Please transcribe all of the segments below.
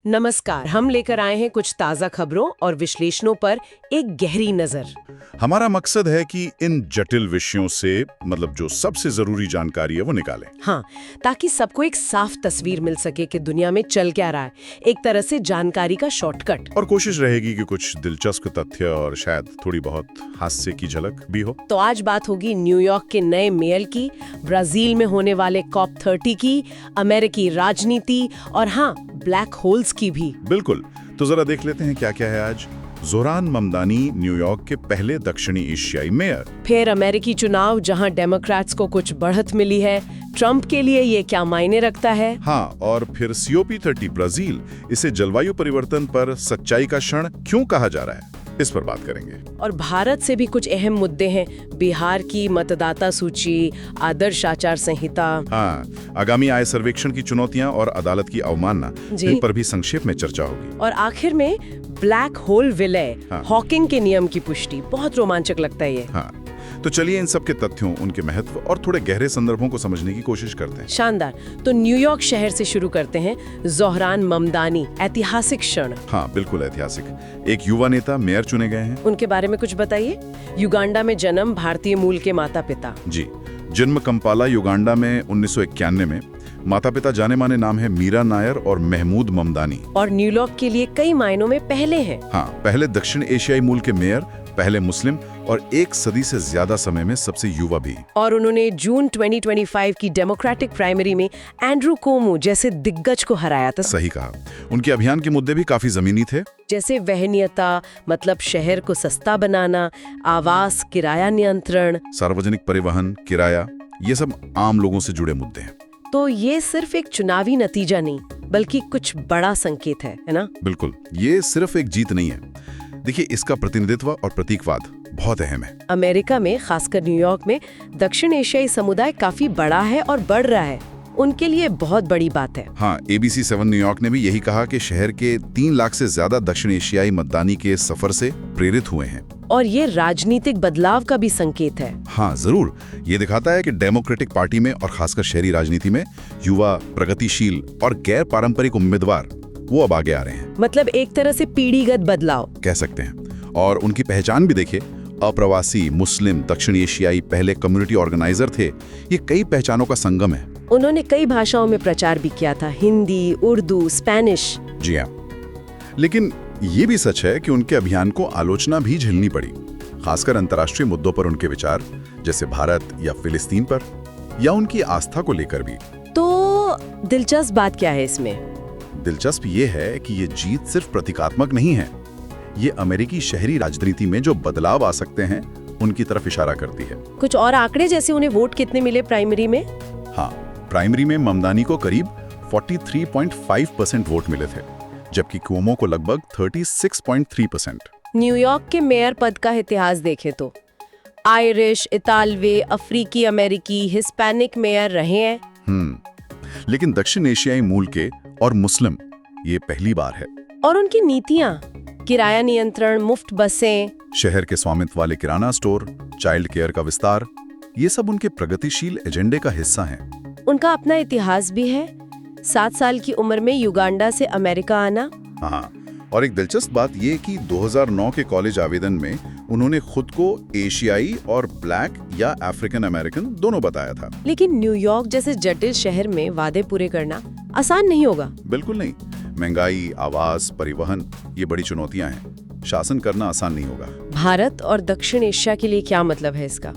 नमस्कार। हम लेकर आए हैं कुछ ताज़ा खबरों और विश्लेषणों पर एक गहरी नज़र। हमारा मकसद है कि इन जटिल विषयों से मतलब जो सबसे जरूरी जानकारी है वो निकालें। हाँ, ताकि सबको एक साफ तस्वीर मिल सके कि दुनिया में चल क्या रहा है, एक तरह से जानकारी का शॉर्टकट। और कोशिश रहेगी कि कुछ दिलचस्प तथ्य और शायद थोड़ी बहुत हास्य की झलक भी हो। तो आज बात होगी न्यूयॉर्क के नए मेयर की, ब्राजील में होने वाले COP30 की, अमेरिकी राजनीति और हाँ, ब्लैक होल्स की भी। बिल्कुल, तो जरा देख लेते हैं क्या क्या है आज। जोरान ममदानी न्यूयॉर्क के पहले दक्षिणी एशियाई मेयर। फिर अमेरिकी चुनाव जहां डेमोक्रेट्स को कुछ बढ़त मिली है, ट्रंप के लिए ये क्या मायने रखता है। हाँ, और फिर COP30 ब्राजील, इसे जलवायु परिवर्तन पर सच्चाई का क्षण क्यों कहा जा रहा है, इस पर बात करेंगे। और भारत से भी कुछ अहम मुद्दे हैं, बिहार की मतदाता सूची, आदर्श आचार संहिता। हाँ, आगामी आय सर्वेक्षण की चुनौतियां और अदालत की अवमानना, इन पर भी संक्षेप में चर्चा होगी। और आखिर में ब्लैक होल विलय, हॉकिंग के नियम की पुष्टि। बहुत रोमांचक लगता है ये। हाँ, तो चलिए इन सब के तथ्यों, उनके महत्व और थोड़े गहरे संदर्भों को समझने की कोशिश करते हैं। शानदार। तो न्यूयॉर्क शहर से शुरू करते हैं। जोहरान ममदानी, ऐतिहासिक क्षण। हाँ, बिल्कुल ऐतिहासिक। एक युवा नेता मेयर चुने गए हैं। उनके बारे में कुछ बताइए। युगांडा में जन्म, भारतीय मूल के माता पिता। जी, जन्म कंपाला युगांडा में 1991 में। माता पिता जाने माने नाम है मीरा नायर और महमूद ममदानी। और न्यूयॉर्क के लिए कई मायनों में पहले हैं। हाँ, पहले दक्षिण एशियाई मूल के मेयर, पहले मुस्लिम और एक सदी से ज्यादा समय में सबसे युवा भी। और उन्होंने जून 2025 की डेमोक्रेटिक प्राइमरी में एंड्रू कोमो जैसे दिग्गज को हराया था। सही कहा। उनके अभियान के मुद्दे भी काफी जमीनी थे, जैसे वहनीयता, मतलब शहर को सस्ता बनाना, आवास, किराया नियंत्रण, सार्वजनिक परिवहन, किराया, ये सब आम लोगों से जुड़े मुद्दे हैं। तो ये सिर्फ एक चुनावी नतीजा नहीं, बल्कि कुछ बड़ा संकेत है ना? बिल्कुल, ये सिर्फ एक जीत नहीं है। देखिए, इसका प्रतिनिधित्व और प्रतीकवाद बहुत अहम है। अमेरिका में, खासकर न्यूयॉर्क में, दक्षिण एशियाई समुदाय काफी बड़ा है और बढ़ रहा है। उनके लिए बहुत बड़ी बात है। हाँ, ABC 7 न्यूयॉर्क ने भी यही कहा कि शहर के 3 लाख से ज्यादा दक्षिण एशियाई मतदानी के सफर से प्रेरित हुए हैं। और ये राजनीतिक बदलाव का भी संकेत है। हाँ, जरूर। ये दिखाता है कि डेमोक्रेटिक पार्टी में और खासकर शहरी राजनीति में युवा, प्रगतिशील और गैर पारंपरिक उम्मीदवार वो अब आगे आ रहे हैं। मतलब एक तरह से पीढ़ीगत बदलाव कह सकते हैं। और उनकी पहचान भी देखिए, अप्रवासी, मुस्लिम, दक्षिण एशियाई पहले कम्युनिटी ऑर्गेनाइजर थे। ये कई पहचानों का संगम है। उन्होंने कई भाषाओं में प्रचार भी किया था, हिंदी, उर्दू, स्पेनिश। जी हाँ, लेकिन ये भी सच है कि उनके अभियान को आलोचना भी झेलनी पड़ी, खासकर अंतर्राष्ट्रीय मुद्दों पर उनके विचार, जैसे भारत या फिलिस्तीन पर, या उनकी आस्था को लेकर भी। तो दिलचस्प बात क्या है इसमें? दिलचस्प ये है कि ये जीत सिर्फ प्रतीकात्मक नहीं है। ये अमेरिकी शहरी राजनीति में जो बदलाव आ सकते हैं, उनकी तरफ इशारा करती है। कुछ और आंकड़े, जैसे उन्हें वोट कितने मिले प्राइमरी में? हाँ, प्राइमरी में ममदानी को करीब 43.5% वोट मिले थे, जबकि कुओमो को लगभग 36.3%। न्यूयॉर्क के मेयर पद का इतिहास देखें तो आयरिश, इतालवी, अफ्रीकी अमेरिकी, हिस्पैनिक मेयर रहे हैं। लेकिन दक्षिण एशियाई मूल के और मुस्लिम, ये पहली बार है। और उनकी नीतियां, किराया नियंत्रण, मुफ्त बसें, शहर के स्वामित्व वाले किराना स्टोर, चाइल्ड केयर का विस्तार, ये सब उनके प्रगतिशील एजेंडे का हिस्सा हैं। उनका अपना इतिहास भी है। 7 साल की उम्र में युगांडा से अमेरिका आना। हाँ, और एक दिलचस्प बात ये कि 2009 के कॉलेज आवेदन में उन्होंने खुद को एशियाई और ब्लैक या अफ्रीकन अमेरिकन दोनों बताया था। लेकिन न्यूयॉर्क जैसे जटिल शहर में वादे पूरे करना आसान नहीं होगा। बिल्कुल नहीं। महंगाई, आवास, परिवहन, ये बड़ी चुनौतियां हैं। शासन करना आसान नहीं होगा। भारत और दक्षिण एशिया के लिए क्या मतलब है इसका?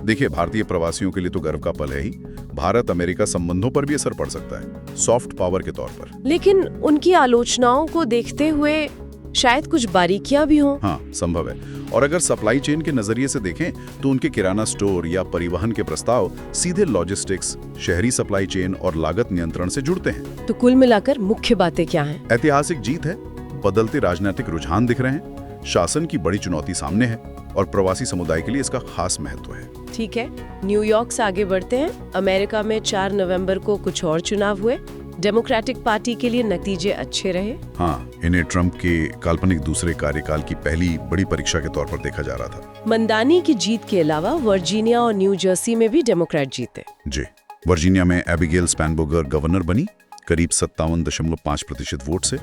देखिए, भारतीय प्रवासियों के लिए तो गर्व का पल है ही। भारत अमेरिका संबंधों पर भी असर पड़ सकता है, सॉफ्ट पावर के तौर पर। लेकिन उनकी आलोचनाओं को देखते हुए शायद कुछ बारीकियां भी हों। हाँ, संभव है। और अगर सप्लाई चेन के नजरिए से देखें तो उनके किराना स्टोर या परिवहन के प्रस्ताव सीधे लॉजिस्टिक्स, शहरी सप्लाई चेन और लागत नियंत्रण से जुड़ते हैं। तो कुल मिलाकर मुख्य बातें क्या हैं? ऐतिहासिक जीत है, बदलते राजनीतिक रुझान दिख रहे हैं, शासन की बड़ी चुनौती सामने है और प्रवासी समुदाय के लिए इसका खास महत्व है। ठीक है, न्यूयॉर्क से आगे बढ़ते हैं। अमेरिका में 4 नवंबर को कुछ और चुनाव हुए। डेमोक्रेटिक पार्टी के लिए नतीजे अच्छे रहे। हाँ, इन्हें ट्रंप के काल्पनिक दूसरे कार्यकाल की पहली बड़ी परीक्षा के तौर पर देखा जा रहा था। मंदानी की जीत के अलावा वर्जीनिया और न्यू जर्सी में भी डेमोक्रेट जीते। जी, वर्जीनिया में एबिगेल स्पैनबर्गर गवर्नर बनी, करीब 57.5% वोट से,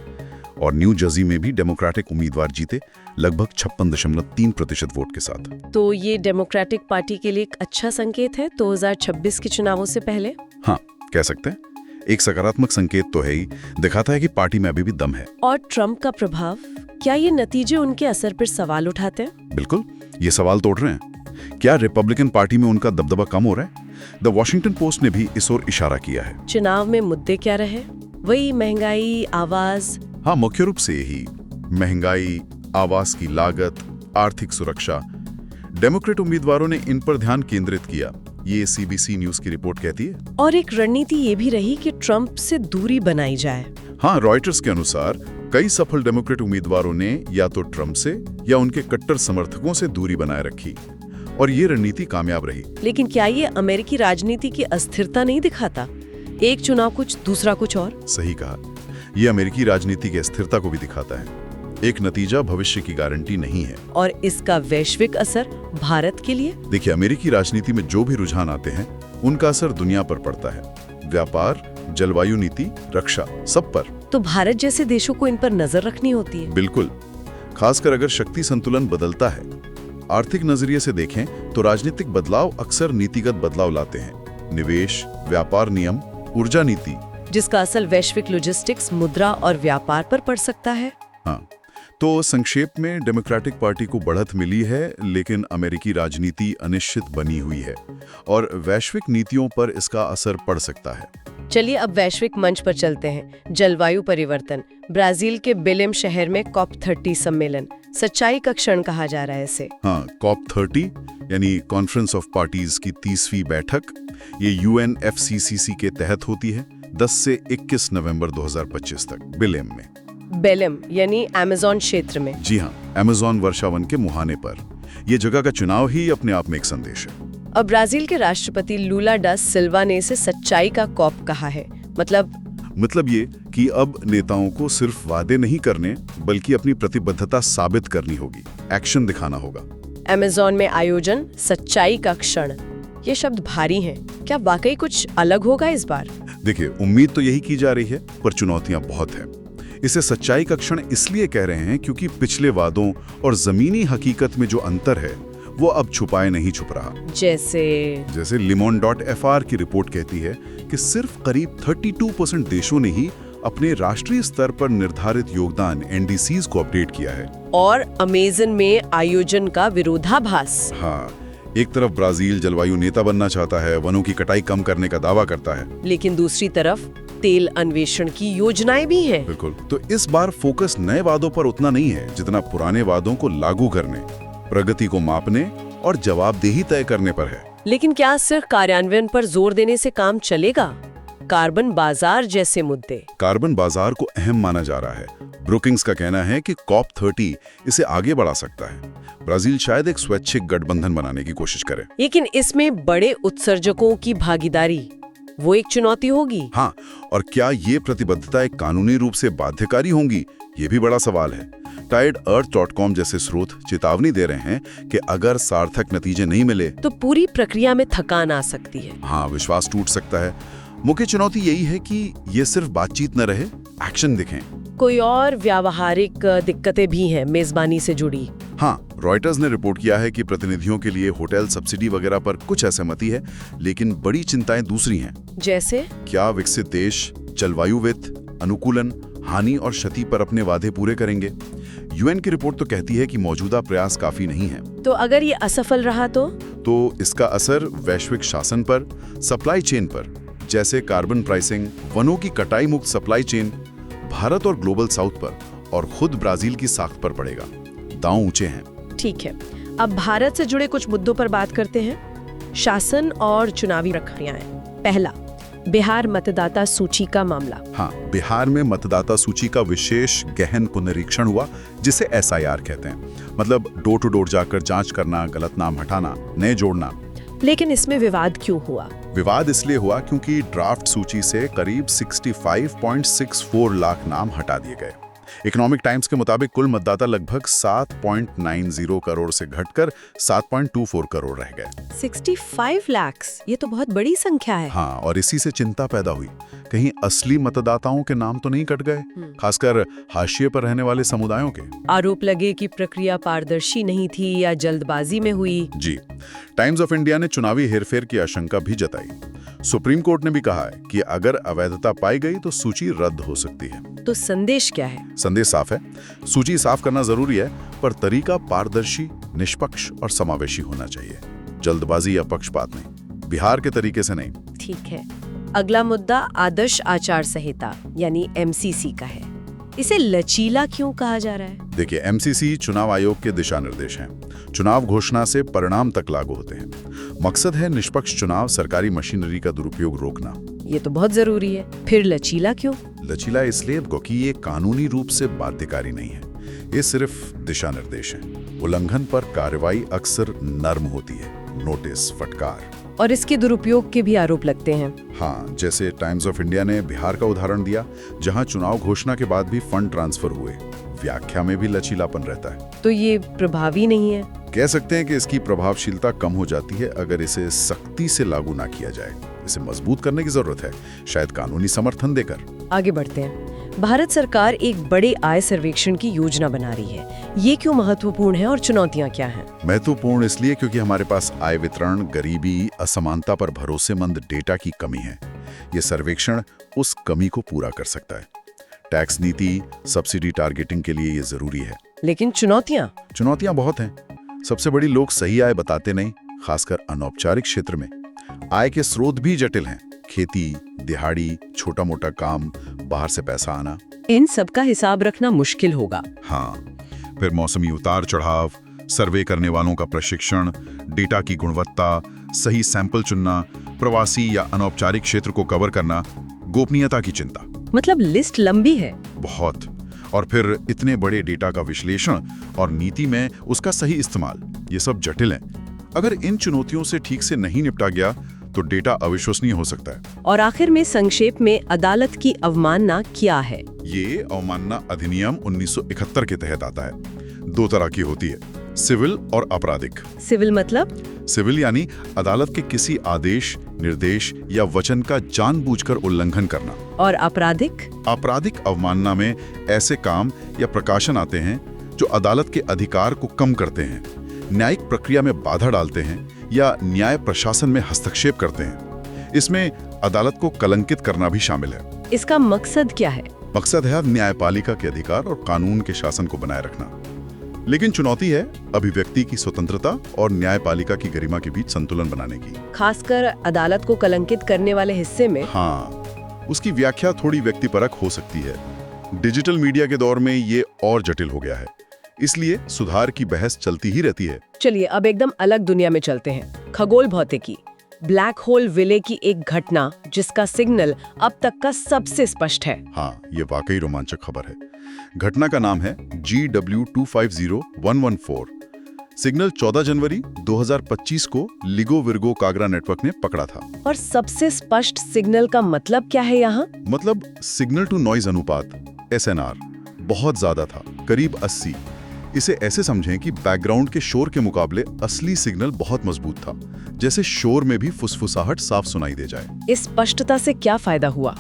और न्यू जर्सी में भी डेमोक्रेटिक उम्मीदवार जीते लगभग 56.3% वोट के साथ। तो ये डेमोक्रेटिक पार्टी के लिए एक अच्छा संकेत है 2026 के चुनावों से पहले? हाँ, कह सकते हैं। एक सकारात्मक संकेत तो है ही, दिखाता है कि पार्टी में अभी भी दम है। और ट्रंप का प्रभाव, क्या ये नतीजे उनके असर पर सवाल उठाते हैं? बिल्कुल, ये सवाल तोड़ रहे हैं। क्या रिपब्लिकन पार्टी में उनका दबदबा कम हो रहा है? द वॉशिंगटन पोस्ट ने भी इस ओर इशारा किया है। चुनाव में मुद्दे क्या रहे? वही महंगाई, आवाज? हाँ, मुख्य रूप से यही महंगाई, आवास की लागत, आर्थिक सुरक्षा। डेमोक्रेट उम्मीदवारों ने इन पर ध्यान केंद्रित किया, ये सीबीसी न्यूज की रिपोर्ट कहती है। और एक रणनीति ये भी रही कि ट्रंप से दूरी बनाई जाए। हाँ, रॉयटर्स के अनुसार कई सफल डेमोक्रेट उम्मीदवारों ने या तो ट्रंप से या उनके कट्टर समर्थकों से दूरी बनाए रखी, और ये रणनीति कामयाब रही। लेकिन क्या ये अमेरिकी राजनीति की अस्थिरता नहीं दिखाता? एक चुनाव कुछ, दूसरा कुछ और। सही कहा, ये अमेरिकी राजनीति की अस्थिरता को भी दिखाता है। एक नतीजा भविष्य की गारंटी नहीं है। और इसका वैश्विक असर भारत के लिए? देखिए, अमेरिकी राजनीति में जो भी रुझान आते हैं उनका असर दुनिया पर पड़ता है, व्यापार, जलवायु नीति, रक्षा, सब पर। तो भारत जैसे देशों को इन पर नजर रखनी होती है। बिल्कुल, खासकर अगर शक्ति संतुलन बदलता है। आर्थिक नजरिए से देखें तो राजनीतिक बदलाव अक्सर नीतिगत बदलाव लाते हैं, निवेश, व्यापार नियम, ऊर्जा नीति, जिसका असर वैश्विक लॉजिस्टिक्स, मुद्रा और व्यापार पर पड़ सकता है। हाँ, तो संक्षेप में डेमोक्रेटिक पार्टी को बढ़त मिली है, लेकिन अमेरिकी राजनीति अनिश्चित बनी हुई है और वैश्विक नीतियों पर इसका असर पड़ सकता है। चलिए अब वैश्विक मंच पर चलते हैं। जलवायु परिवर्तन, ब्राजील के बेलेम शहर में COP30 सम्मेलन, सच्चाई का क्षण कहा जा रहा है इसे। हाँ, COP30 यानी कॉन्फ्रेंस ऑफ पार्टीज की 30वीं बैठक, ये UNFCCC के तहत होती है 10 से 21 नवंबर 2025 तक बेलेम में। बेलेम यानी अमेज़न क्षेत्र में? जी हाँ, अमेज़न वर्षावन के मुहाने पर। ये जगह का चुनाव ही अपने आप में एक संदेश है। अब ब्राजील के राष्ट्रपति लूला डा सिल्वा ने इसे सच्चाई का कॉप कहा है। मतलब ये कि अब नेताओं को सिर्फ वादे नहीं करने, बल्कि अपनी प्रतिबद्धता साबित करनी होगी, एक्शन दिखाना होगा। अमेज़न में आयोजन, सच्चाई का क्षण, ये शब्द भारी हैं। क्या वाकई कुछ अलग होगा इस बार? देखिए, उम्मीद तो यही की जा रही है, पर चुनौतियां बहुत हैं। इसे सच्चाई का क्षण इसलिए कह रहे हैं क्योंकि पिछले वादों और जमीनी हकीकत में जो अंतर है वो अब छुपाए नहीं छुप रहा। जैसे limon.fr की रिपोर्ट कहती है कि सिर्फ करीब 32% देशों ने ही अपने राष्ट्रीय स्तर पर निर्धारित योगदान NDCs को अपडेट किया है। और अमेज़न में आयोजन का विरोधाभास। हाँ, एक तरफ ब्राजील जलवायु नेता बनना चाहता है, वनों की कटाई कम करने का दावा करता है, लेकिन दूसरी तरफ तेल अन्वेषण की योजनाएं भी हैं। बिल्कुल। तो इस बार फोकस नए वादों पर उतना नहीं है जितना पुराने वादों को लागू करने, प्रगति को मापने और जवाबदेही तय करने पर है। लेकिन क्या सिर्फ कार्यान्वयन पर जोर देने से काम चलेगा? कार्बन बाजार जैसे मुद्दे। कार्बन बाजार को अहम माना जा रहा है। ब्रुकिंग्स का कहना है कि COP30 इसे आगे बढ़ा सकता है। ब्राजील शायद एक स्वैच्छिक गठबंधन बनाने की कोशिश करे, लेकिन इसमें बड़े उत्सर्जकों की भागीदारी, वो एक चुनौती होगी। हाँ, और क्या ये प्रतिबद्धताएं कानूनी रूप से बाध्यकारी होंगी, ये भी बड़ा सवाल है। TideEarth.com जैसे स्रोत चेतावनी दे रहे हैं कि अगर सार्थक नतीजे नहीं मिले तो पूरी प्रक्रिया में थकान आ सकती है। हाँ, विश्वास टूट सकता है। मुख्य चुनौती यही है कि ये सिर्फ बातचीत न रहे, एक्शन दिखें। कोई और व्यावहारिक दिक्कतें भी हैं मेजबानी से जुड़ी? हाँ, रॉयटर्स ने रिपोर्ट किया है कि प्रतिनिधियों के लिए होटल सब्सिडी वगैरह पर कुछ असहमति है, लेकिन बड़ी चिंताएं दूसरी हैं। जैसे? क्या विकसित देश जलवायु वित्त, अनुकूलन, हानि और क्षति पर अपने वादे पूरे करेंगे? UN की रिपोर्ट तो कहती है कि मौजूदा प्रयास काफी नहीं है। तो अगर ये असफल रहा तो इसका असर वैश्विक शासन पर, सप्लाई चेन पर, जैसे कार्बन प्राइसिंग, वनों की कटाई मुक्त सप्लाई चेन, भारत और ग्लोबल साउथ पर, और खुद ब्राजील की साख पर पड़ेगा। दांव ऊंचे हैं। ठीक है, अब भारत से जुड़े कुछ मुद्दों पर बात करते हैं। शासन और चुनावी प्रक्रियाएं। पहला, बिहार मतदाता सूची का मामला। हाँ, बिहार में मतदाता सूची का विशेष गहन पुनरीक्षण हुआ, जिसे SIR कहते हैं। मतलब डोर टू डोर जाकर जांच करना, गलत नाम हटाना, नए जोड़ना। लेकिन इसमें विवाद क्यों हुआ? विवाद इसलिए हुआ क्योंकि ड्राफ्ट सूची से करीब 65.64 लाख नाम हटा दिए गए। इकोनॉमिक टाइम्स के मुताबिक कुल मतदाता लगभग 7.90 करोड़ से घटकर 7.24 करोड़ रह गए। 65 लाख, ये तो बहुत बड़ी संख्या है। हाँ, और इसी से चिंता पैदा हुई, कहीं असली मतदाताओं के नाम तो नहीं कट गए, खासकर हाशिए पर रहने वाले समुदायों के। आरोप लगे कि प्रक्रिया पारदर्शी नहीं थी या जल्दबाजी में हुई। जी, टाइम्स ऑफ इंडिया ने चुनावी हेरफेर की आशंका भी जताई। सुप्रीम कोर्ट ने भी कहा है कि अगर अवैधता पाई गई तो सूची रद्द हो सकती है। तो संदेश क्या है? संदेश साफ है, सूची साफ करना जरूरी है, पर तरीका पारदर्शी, निष्पक्ष और समावेशी होना चाहिए। जल्दबाजी या पक्षपात नहीं, बिहार के तरीके से नहीं। ठीक है। अगला मुद्दा आदर्श आचार संहिता यानी एमसीसी का है। इसे लचीला क्यों कहा जा रहा है? देखिए, एमसीसी चुनाव आयोग के दिशा निर्देश हैं। चुनाव घोषणा से परिणाम तक लागू होते हैं। मकसद है निष्पक्ष चुनाव, सरकारी मशीनरी का दुरुपयोग रोकना। ये तो बहुत जरूरी है। फिर लचीला क्यों? लचीला इसलिए क्योंकि ये कानूनी रूप से बाध्यकारी नहीं है, ये सिर्फ दिशा निर्देश है। उल्लंघन पर कार्रवाई अक्सर नर्म होती है, नोटिस, फटकार। और इसके दुरुपयोग के भी आरोप लगते हैं। हाँ, जैसे टाइम्स ऑफ इंडिया ने बिहार का उदाहरण दिया, जहां चुनाव घोषणा के बाद भी फंड ट्रांसफर हुए। व्याख्या में भी लचीलापन रहता है। तो ये प्रभावी नहीं है? कह सकते हैं कि इसकी प्रभावशीलता कम हो जाती है अगर इसे सख्ती से लागू ना किया जाए। इसे मजबूत करने की जरूरत है, शायद कानूनी समर्थन देकर। आगे बढ़ते हैं। भारत सरकार एक बड़े आय सर्वेक्षण की योजना बना रही है। ये क्यों महत्वपूर्ण है और चुनौतियां क्या हैं? महत्वपूर्ण इसलिए क्योंकि हमारे पास आय वितरण, गरीबी, असमानता पर भरोसेमंद डेटा की कमी है। ये सर्वेक्षण उस कमी को पूरा कर सकता है। टैक्स नीति, सब्सिडी टारगेटिंग के लिए ये जरूरी है। लेकिन चुनौतियां बहुत हैं। सबसे बड़ी, लोग सही आय बताते नहीं, खासकर अनौपचारिक क्षेत्र में। आय के स्रोत भी जटिल हैं, खेती, दिहाड़ी, छोटा मोटा काम, बाहर से पैसा आना। इन सब का हिसाब रखना मुश्किल होगा। हाँ, फिर मौसमी उतार चढ़ाव, सर्वे करने वालों का प्रशिक्षण, डेटा की गुणवत्ता, सही सैंपल चुनना, प्रवासी या अनौपचारिक क्षेत्र को कवर करना, गोपनीयता की चिंता। मतलब लिस्ट लंबी है। बहुत। और फिर इतने बड़े डेटा का विश्लेषण और नीति में उसका सही इस्तेमाल, ये सब जटिल है। अगर इन चुनौतियों से ठीक से नहीं निपटा गया तो डेटा अविश्वसनीय हो सकता है। और आखिर में संक्षेप में अदालत की अवमानना क्या है? ये अवमानना अधिनियम 1971 के तहत आता है। दो तरह की होती है, सिविल और आपराधिक। सिविल मतलब? सिविल यानी अदालत के किसी आदेश, निर्देश या वचन का जानबूझकर उल्लंघन करना। और आपराधिक? आपराधिक अवमानना में ऐसे काम या प्रकाशन आते हैं जो अदालत के अधिकार को कम करते हैं, न्यायिक प्रक्रिया में बाधा डालते हैं या न्याय प्रशासन में हस्तक्षेप करते हैं। इसमें अदालत को कलंकित करना भी शामिल है। इसका मकसद क्या है? मकसद है न्यायपालिका के अधिकार और कानून के शासन को बनाए रखना। लेकिन चुनौती है अभिव्यक्ति की स्वतंत्रता और न्यायपालिका की गरिमा के बीच संतुलन बनाने की। खासकर अदालत को कलंकित करने वाले हिस्से में। हाँ, उसकी व्याख्या थोड़ी व्यक्तिपरक हो सकती है। डिजिटल मीडिया के दौर में ये और जटिल हो गया है, इसलिए सुधार की बहस चलती ही रहती है। चलिए अब एकदम अलग दुनिया में चलते हैं। खगोल भौतिकी। ब्लैक होल विले की एक घटना जिसका सिग्नल अब तक का सबसे स्पष्ट है। हाँ, ये वाकई रोमांचक खबर है। घटना का नाम है GW250114। सिग्नल 14 जनवरी 2025 को लिगो विर्गो कागरा नेटवर्क ने पकड़ा था। और सबसे स्पष्ट सिग्नल का मतलब क्या है यहाँ? मतलब सिग्नल टू नॉइज अनुपात SNR बहुत ज्यादा था, करीब 80। इसे ऐसे समझें कि बैकग्राउंड के शोर के मुकाबले असली सिग्नल बहुत मजबूत था, जैसे शोर में भी फुसफुसाहट साफ सुनाई दे जाए। इस स्पष्टता से क्या फायदा हुआ?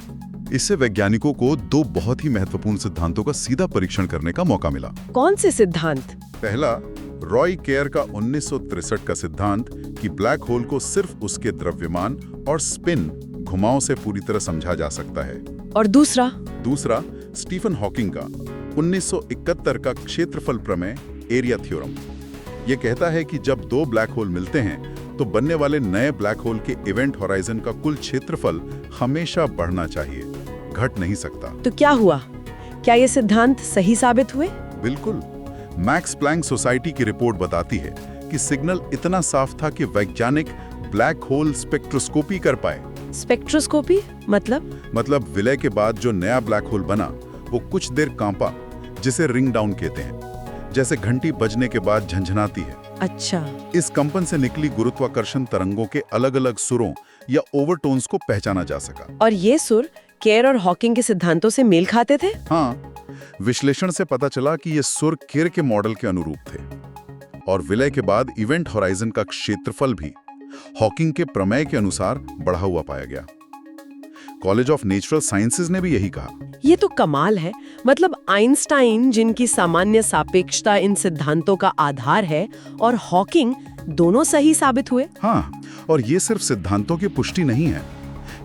इससे वैज्ञानिकों को दो बहुत ही महत्वपूर्ण सिद्धांतों का सीधा परीक्षण करने का मौका मिला। कौन से सिद्धांत? पहला, रॉय केयर का 1963 का सिद्धांत कि ब्लैक होल को सिर्फ उसके द्रव्यमान और स्पिन, घुमाव से पूरी तरह समझा जा सकता है। और दूसरा? दूसरा, स्टीफन हॉकिंग का 1971 का क्षेत्रफल प्रमेय, एरिया थ्योरम। यह कहता है कि जब दो ब्लैक होल मिलते हैं तो बनने वाले नए ब्लैक होल के इवेंट होराइजन का कुल क्षेत्रफल हमेशा बढ़ना चाहिए, घट नहीं सकता। तो क्या हुआ? क्या ये सिद्धांत सही साबित हुए? बिल्कुल। मैक्स प्लैंक सोसाइटी की रिपोर्ट बताती है कि सिग्नल इतना साफ था कि वैज्ञानिक ब्लैक होल स्पेक्ट्रोस्कोपी कर पाए। स्पेक्ट्रोस्कोपी मतलब विलय के बाद जो नया ब्लैक होल बना वो कुछ देर कांपा, जिसे रिंग डाउन कहते हैं, जैसे घंटी बजने के बाद झंझनाती है। अच्छा। इस कंपन से निकली गुरुत्वाकर्षण तरंगों के अलग-अलग सुरों या ओवरटोन्स को पहचाना जा सका। और ये सुर केयर और हॉकिंग के सिद्धांतों से मेल खाते थे? हाँ, विश्लेषण से पता चला कि ये सुर केर के मॉडल के अनुरूप थे और विलय के बाद इवेंट होराइजन का क्षेत्रफल भी हॉकिंग के प्रमेय के अनुसार बढ़ा हुआ पाया गया। कॉलेज ऑफ नेचुरल साइंसेज ने भी यही कहा। ये तो कमाल है। मतलब आइंस्टाइन, जिनकी सामान्य सापेक्षता इन सिद्धांतों का आधार है, और हॉकिंग दोनों सही साबित हुए। हाँ, और ये सिर्फ सिद्धांतों की पुष्टि नहीं है,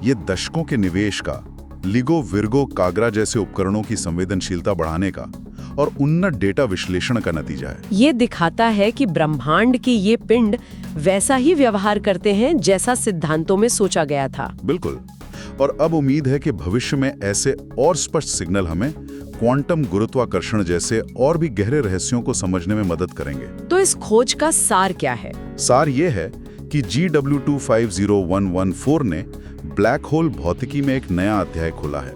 ये दशकों के निवेश का, लिगो विर्गो कागरा जैसे उपकरणों की संवेदनशीलता बढ़ाने का और उन्नत डेटा विश्लेषण का नतीजा है। ये दिखाता है कि ब्रह्मांड के ये पिंड वैसा ही व्यवहार करते हैं जैसा सिद्धांतों में सोचा गया था। बिल्कुल। और अब उम्मीद है कि भविष्य में ऐसे और स्पष्ट सिग्नल हमें क्वांटम गुरुत्वाकर्षण जैसे और भी गहरे रहस्यों को समझने में मदद करेंगे। तो इस खोज का सार क्या है? सार ये है कि GW250114 ने ब्लैक होल भौतिकी में एक नया अध्याय खोला है।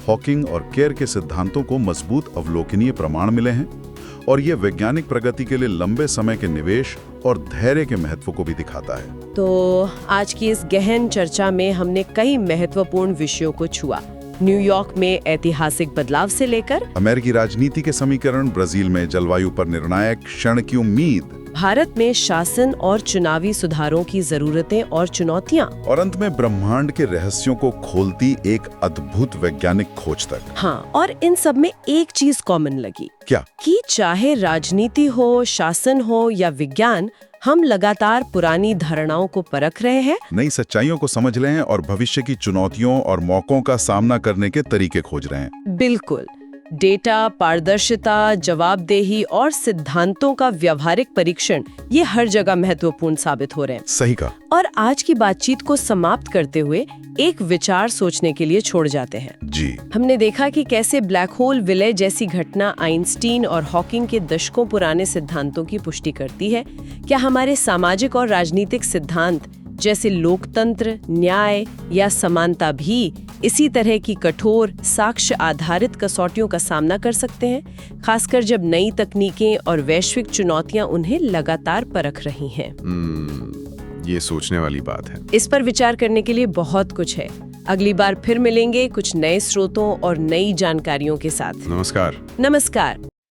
हॉकिंग और केर के सिद्धांतों को मजबूत अवलोकनीय प्रमाण मिले हैं और ये वैज्ञानिक प्रगति के लिए लंबे समय के निवेश और धैर्य के महत्व को भी दिखाता है। तो आज की इस गहन चर्चा में हमने कई महत्वपूर्ण विषयों को छुआ। न्यूयॉर्क में ऐतिहासिक बदलाव से लेकर अमेरिकी राजनीति के समीकरण, ब्राजील में जलवायु पर निर्णायक क्षण की उम्मीद, भारत में शासन और चुनावी सुधारों की जरूरतें और चुनौतियां, और अंत में ब्रह्मांड के रहस्यों को खोलती एक अद्भुत वैज्ञानिक खोज तक। हाँ, और इन सब में एक चीज कॉमन लगी। क्या? कि चाहे राजनीति हो, शासन हो या विज्ञान, हम लगातार पुरानी धारणाओं को परख रहे हैं, नई सच्चाइयों को समझ रहे हैं और भविष्य की चुनौतियों और मौकों का सामना करने के तरीके खोज रहे हैं। बिल्कुल। डेटा, पारदर्शिता, जवाबदेही और सिद्धांतों का व्यावहारिक परीक्षण, ये हर जगह महत्वपूर्ण साबित हो रहे हैं। सही कहा। और आज की बातचीत को समाप्त करते हुए एक विचार सोचने के लिए छोड़ जाते हैं। जी। हमने देखा कि कैसे ब्लैक होल विलय जैसी घटना आइंस्टीन और हॉकिंग के दशकों पुराने सिद्धांतों की पुष्टि करती है। क्या हमारे सामाजिक और राजनीतिक सिद्धांत जैसे लोकतंत्र, न्याय या समानता भी इसी तरह की कठोर साक्ष्य आधारित कसौटियों का सामना कर सकते हैं, खासकर जब नई तकनीकें और वैश्विक चुनौतियां उन्हें लगातार परख रही हैं? ये सोचने वाली बात है। इस पर विचार करने के लिए बहुत कुछ है। अगली बार फिर मिलेंगे कुछ नए स्रोतों और नई जानकारियों के साथ। नमस्कार। नमस्कार।